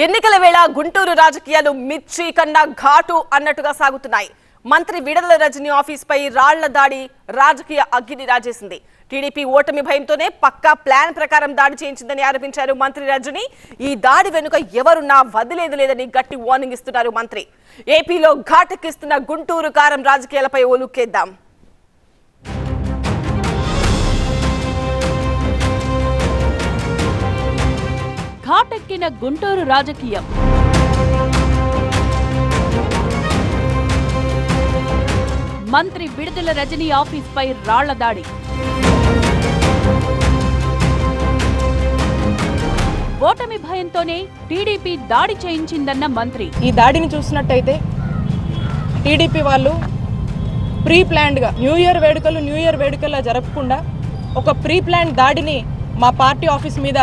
ఎన్నికల వేళ గుంటూరు రాజకీయాలు మిర్చి కన్నా ఘాటు అన్నట్టుగా సాగుతున్నాయి. మంత్రి విడుదల రజని ఆఫీస్ పై రాళ్ల దాడి రాజకీయ అగ్గిని రాజేసింది. టీడీపీ ఓటమి భయంతోనే పక్కా ప్లాన్ ప్రకారం దాడి చేయించిందని ఆరోపించారు మంత్రి రజని. ఈ దాడి వెనుక ఎవరున్నా వదిలేదు లేదని గట్టి వార్నింగ్ ఇస్తున్నారు మంత్రి. ఏపీలో ఘాటెక్కిస్తున్న గుంటూరు కారం రాజకీయాలపై ఓ లుక్కేద్దాం. ఘాటెక్కిన గుంటూరు రాజకీయం. మంత్రి విడుదల రజని ఆఫీస్ పై రాళ్ల దాడి. ఓటమి భయంతోనే టీడీపీ దాడి చేయించిందన్న మంత్రి. ఈ దాడిని చూసినట్టయితే టీడీపీ వాళ్ళు ప్రీ ప్లాన్డ్గా న్యూ ఇయర్ వేడుకలా జరపకుండా ఒక ప్రీ ప్లాన్ దాడిని మా పార్టీ ఆఫీస్ మీద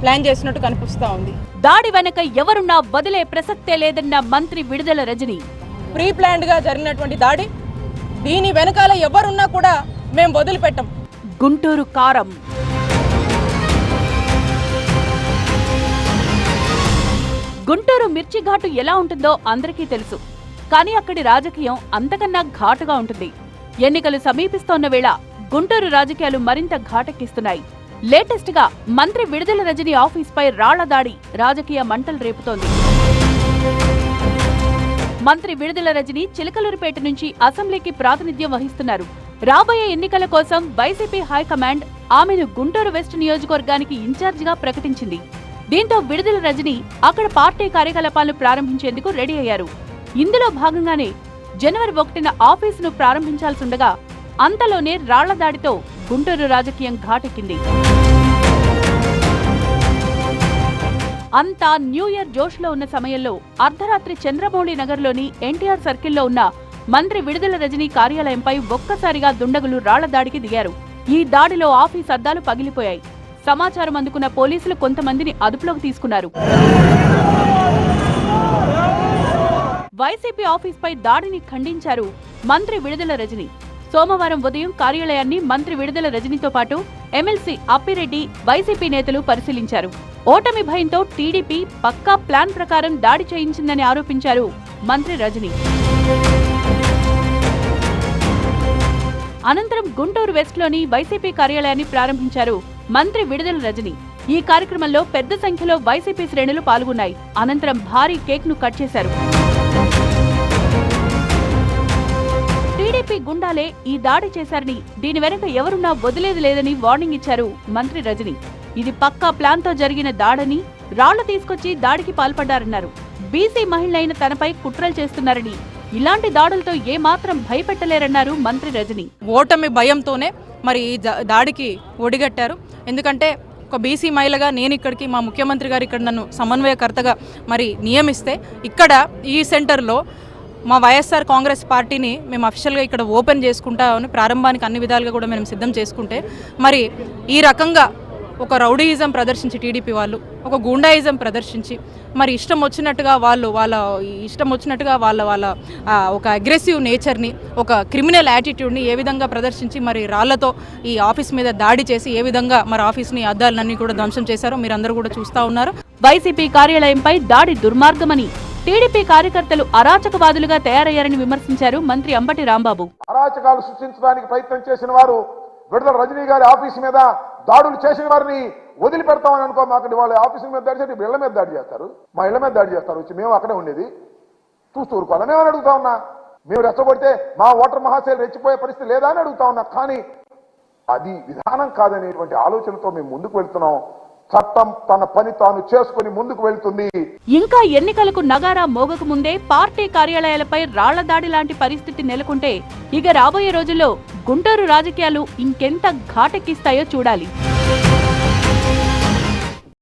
ప్లాన్ చేసినట్టు కనిపిస్తూ ఉంది. దాడి వెనక ఎవరున్నా వదిలే ప్రసక్తే లేదన్న మంత్రి విడుదల రజని. ప్రీ ప్లాన్డ్గా జరిగినటువంటి దాడి, దీని వెనకాల ఎవరున్నా కూడా మేము వదిలిపెట్టం. గుంటూరు కారం. గుంటూరు మిర్చి ఘాటు ఎలా ఉంటుందో అందరికీ తెలుసు. కానీ అక్కడి రాజకీయం అంతకన్నా ఘాటుగా ఉంటుంది. ఎన్నికలు సమీపిస్తోన్న వేళ గుంటూరు రాజకీయాలు మరింత ఘాటెక్కిస్తున్నాయి. లేటెస్ట్ గా మంత్రి విడుదల రజని ఆఫీస్ పై రాళ్ల దాడి రాజకీయ మంటలు రేపుతోంది. మంత్రి విడుదల రజని చిలకలూరుపేట నుంచి అసెంబ్లీకి ప్రాతినిధ్యం వహిస్తున్నారు. రాబోయే ఎన్నికల కోసం వైసీపీ హైకమాండ్ ఆమెను గుంటూరు వెస్ట్ నియోజకవర్గానికి ఇన్ఛార్జిగా ప్రకటించింది. దీంతో విడుదల రజని అక్కడ పార్టీ కార్యకలాపాలను ప్రారంభించేందుకు రెడీ అయ్యారు. ఇందులో భాగంగానే జనవరి 1న ఆఫీసును ప్రారంభించాల్సిండగా అంతలోనే రాళ్ల దాడితో గుంటూరు రాజకీయం ఘాటెక్కింది. అంతా న్యూ ఇయర్ జోష్లో ఉన్న సమయంలో అర్ధరాత్రి చంద్రమౌళి నగర్లోని ఎన్టీఆర్ సర్కిల్లో ఉన్న మంత్రి విడుదల రజని కార్యాలయంపై ఒక్కసారిగా దుండగులు రాళ్ల దాడికి దిగారు. ఈ దాడిలో ఆఫీస్ అద్దాలు పగిలిపోయాయి. సమాచారం అందుకున్న పోలీసులు కొంతమందిని అదుపులోకి తీసుకున్నారు. వైసీపీ ఆఫీస్పై దాడిని ఖండించారు మంత్రి విడుదల రజని. సోమవారం ఉదయం కార్యాలయాన్ని మంత్రి విడుదల రజనితో పాటు ఎమ్మెల్సీ అప్పిరెడ్డి, వైసీపీ నేతలు పరిశీలించారు. ఓటమి భయంతో టీడీపీ పక్కా ప్లాన్ ప్రకారం దాడి చేయించిందని ఆరోపించారు మంత్రి రజని. అనంతరం గుంటూరు వెస్ట్లోని వైసీపీ కార్యాలయాన్ని ప్రారంభించారు మంత్రి విడుదల రజని. ఈ కార్యక్రమంలో పెద్ద సంఖ్యలో వైసీపీ శ్రేణులు పాల్గొన్నాయి. అనంతరం భారీ కేక్ ను కట్ చేశారు. టీడీపీ గుండాలే ఈ దాడి చేశారని, దీని వెనక ఎవరున్నా వదిలేది లేదని వార్నింగ్ ఇచ్చారు మంత్రి రజని. ఇది పక్కా ప్లాన్ తో జరిగిన దాడని, రాళ్లు తీసుకొచ్చి దాడికి పాల్పడ్డారన్నారు. బీసీ మహిళైన తనపై కుట్రలు చేస్తున్నారని, ఇలాంటి దాడులతో ఏమాత్రం భయపెట్టలేరన్నారు మంత్రి రజని. ఓటమి భయంతోనే మరి ఈ దాడికి ఒడిగట్టారు. ఎందుకంటే ఒక బీసీ మహిళగా నేను ఇక్కడికి, మా ముఖ్యమంత్రి గారు ఇక్కడ నన్ను సమన్వయకర్తగా మరి నియమిస్తే, ఇక్కడ ఈ సెంటర్లో మా వైఎస్ఆర్ కాంగ్రెస్ పార్టీని మేము అఫీషియల్గా ఇక్కడ ఓపెన్ చేసుకుంటామని ప్రారంభానికి అన్ని విధాలుగా కూడా మేము సిద్ధం చేసుకుంటే, మరి ఈ రకంగా ఒక రౌడీయిజం ప్రదర్శించి టీడీపీ వాళ్ళు ఒక గూండాయిజం ప్రదర్శించి మరి ఇష్టం వచ్చినట్టుగా వాళ్ళ ఒక అగ్రెసివ్ నేచర్ని, ఒక క్రిమినల్ యాటిట్యూడ్ని ఏ విధంగా ప్రదర్శించి మరి రాళ్లతో ఈ ఆఫీస్ మీద దాడి చేసి ఏ విధంగా మరి ఆఫీస్ని అద్దాలన్నీ కూడా ధ్వంసం చేశారో మీరందరూ కూడా చూస్తూ ఉన్నారు. వైసీపీ కార్యాలయంపై దాడి దుర్మార్గమని, టీడీపీ కార్యకర్తలు అరాచకవాదులుగా తయారయ్యారని విమర్శించారు మంత్రి అంబటి రాంబాబు. అరాచకాలు సృష్టించడానికి ప్రయత్నం చేసిన వారు, విడుదల రజనీ గారి ఆఫీసు మీద దాడులు చేసిన వారిని వదిలిపెడతామని అనుకో. మాకు వాళ్ళ ఆఫీసు మీద దాడి చేసి ఇళ్ళ మీద దాడి చేస్తారు, మా ఇళ్ల మీద దాడి చేస్తారు. వచ్చి మేము అక్కడే ఉండేది చూస్తూ ఊరుకోవాలని ఏమని అడుగుతా ఉన్నా. మేము రెచ్చగొడితే మా ఓటర్ మహాశైలు రెచ్చిపోయే పరిస్థితి లేదా అని అడుగుతా ఉన్నా. కానీ అది విధానం కాదనేటువంటి ఆలోచనతో మేము ముందుకు వెళ్తున్నాం. చట్టం తన పని తాను చేసుకుని ముందుకు వెళ్తుంది. ఇంకా ఎన్నికలకు నగారా మోగక ముందే పార్టీ కార్యాలయాలపై రాళ్ల దాడి లాంటి పరిస్థితి నెలకొంటే ఇక రాబోయే రోజుల్లో గుంటూరు రాజకీయాలు ఇంకెంత ఘాటెక్కిస్తాయో చూడాలి.